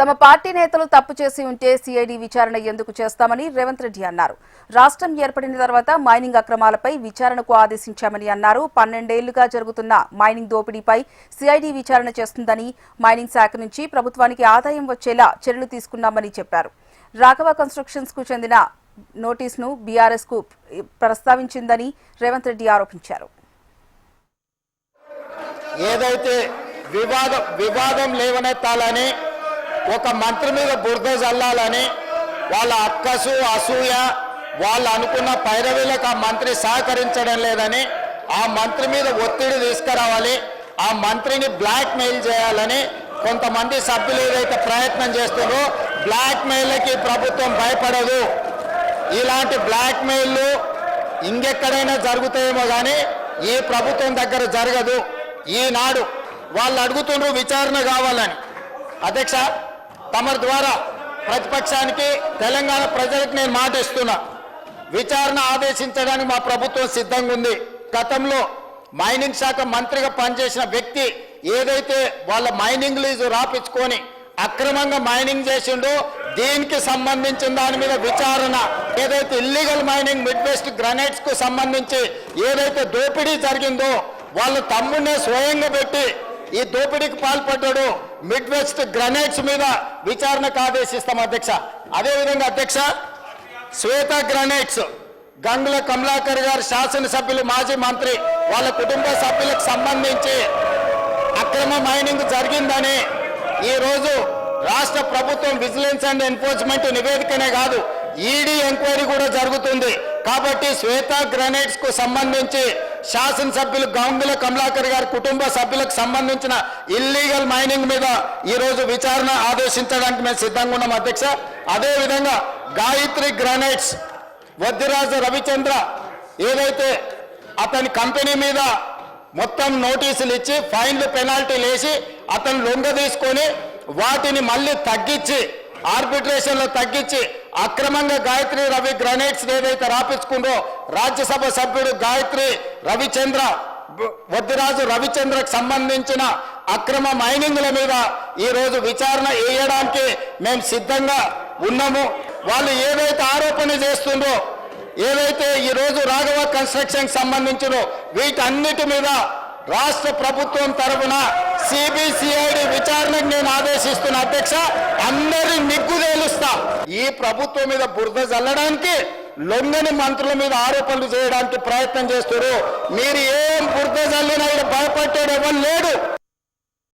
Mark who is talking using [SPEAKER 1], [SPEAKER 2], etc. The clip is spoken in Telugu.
[SPEAKER 1] తమ పార్టీ నేతలు తప్పు చేసి ఉంటే సిఐడి విచారణ ఎందుకు చేస్తామని రేవంత్ రెడ్డి అన్నారు. రాష్ట్రం ఏర్పడిన తర్వాత మైనింగ్ అక్రమాలపై విచారణకు ఆదేశించామని అన్నారు. 12 ఏళ్లుగా జరుగుతున్న మైనింగ్ దోపిడీపై సిఐడి విచారణ చేస్తుందని, మైనింగ్ శాఖ నుంచి ప్రభుత్వానికి ఆదాయం వచ్చేలా చర్యలు తీసుకున్నామని చెప్పారు. రాఘవ కన్స్ట్రక్షన్స్ కు చెందిన నోటీసును బీఆర్ఎస్ కు ప్రస్తావించిందని రేవంత్ రెడ్డి ఆరోపించారు.
[SPEAKER 2] ఏదైతే వివాదం లేవనెత్తాలని, ఒక మంత్రి మీద బురద జల్లాలని, వాళ్ళ అక్కసు అసూయ వాళ్ళు అనుకున్న పైరవీలకు ఆ మంత్రి సహకరించడం లేదని, ఆ మంత్రి మీద ఒత్తిడి తీసుకురావాలి, ఆ మంత్రిని బ్లాక్ మెయిల్ చేయాలని కొంతమంది సభ్యులు ఏదైతే ప్రయత్నం చేస్తున్నారో, బ్లాక్ మెయిల్కి ప్రభుత్వం భయపడదు. ఇలాంటి బ్లాక్ మెయిల్లు ఇంకెక్కడైనా జరుగుతాయేమో కానీ ఈ ప్రభుత్వం దగ్గర జరగదు. ఈనాడు వాళ్ళు అడుగుతున్నారు విచారణ కావాలని. అధ్యక్ష, తమరి ద్వారా ప్రతిపక్షానికి, తెలంగాణ ప్రజలకు నేను మాట ఇస్తున్నా, విచారణ ఆదేశించడానికి మా ప్రభుత్వం సిద్ధంగా ఉంది. గతంలో మైనింగ్ శాఖ మంత్రిగా పనిచేసిన వ్యక్తి ఏదైతే వాళ్ళ మైనింగ్ లీజు రాపించుకొని అక్రమంగా మైనింగ్ చేసిండో, దీనికి సంబంధించిన దాని మీద విచారణ, ఏదైతే illegal mining mid west granites కు సంబంధించి ఏదైతే దోపిడీ జరిగిందో, వాళ్ళ తమ్ముడినే స్వయంగా పెట్టి ఈ దోపిడీకి పాల్పడ్డాడు, మిడ్ వెస్ట్ గ్రనైట్స్ మీద విచారణకు ఆదేశిస్తాం అధ్యక్ష. అదేవిధంగా అధ్యక్ష, శ్వేత గ్రనైట్స్ గంగుల కమలాకర్ గారు శాసనసభ్యులు, మాజీ మంత్రి, వాళ్ళ కుటుంబ సభ్యులకు సంబంధించి అక్రమ మైనింగ్ జరిగిందని ఈరోజు రాష్ట్ర ప్రభుత్వం విజిలెన్స్ అండ్ ఎన్ఫోర్స్మెంట్ నివేదికనే కాదు, ఈడీ ఎంక్వైరీ కూడా జరుగుతుంది. కాబట్టి శ్వేత గ్రనైట్స్ కు సంబంధించి శాసనసభ్యులు గంగుల కమలాకర్ గారి కుటుంబ సభ్యులకు సంబంధించిన ఇల్లీగల్ మైనింగ్ మీద ఈరోజు విచారణ ఆదేశించడానికి మేము సిద్ధంగా ఉన్నాం అధ్యక్ష. అదేవిధంగా గాయత్రి గ్రనైట్స్ వద్దిరాజు రవిచంద్ర ఏదైతే అతని కంపెనీ మీద మొత్తం నోటీసులు ఇచ్చి ఫైన్లు పెనాల్టీలు వేసి అతను లొంగ తీసుకొని వాటిని మళ్ళీ తగ్గించి ఆర్బిట్రేషన్లో తగ్గించి అక్రమంగా గాయత్రి రవి గ్రనైట్స్ ఏదైతే రాపించుకుందో, రాజ్యసభ సభ్యుడు గాయత్రి రవిచంద్ర, వద్దిరాజు రవిచంద్రకు సంబంధించిన అక్రమ మైనింగ్ల మీద ఈరోజు విచారణ వేయడానికి మేము సిద్ధంగా ఉన్నాము. వాళ్ళు ఏదైతే ఆరోపణ చేస్తుందో, ఏదైతే ఈరోజు రాఘవ కన్స్ట్రక్షన్ సంబంధించినో, వీటన్నిటి మీద రాష్ట్ర ప్రభుత్వం తరఫున సిబిసిఐడి విచారణకు నేను ఆదేశిస్తున్న అధ్యక్ష. అందరి నిగ్గు తేలుస్తా. ఈ ప్రభుత్వం మీద బురద జల్లడానికి, లొంగని మంత్రుల మీద ఆరోపణలు చేయడానికి ప్రయత్నం చేస్తారు. మీరు ఏం బురద జల్లినా భయపడ్డాడు ఎవరు లేడు.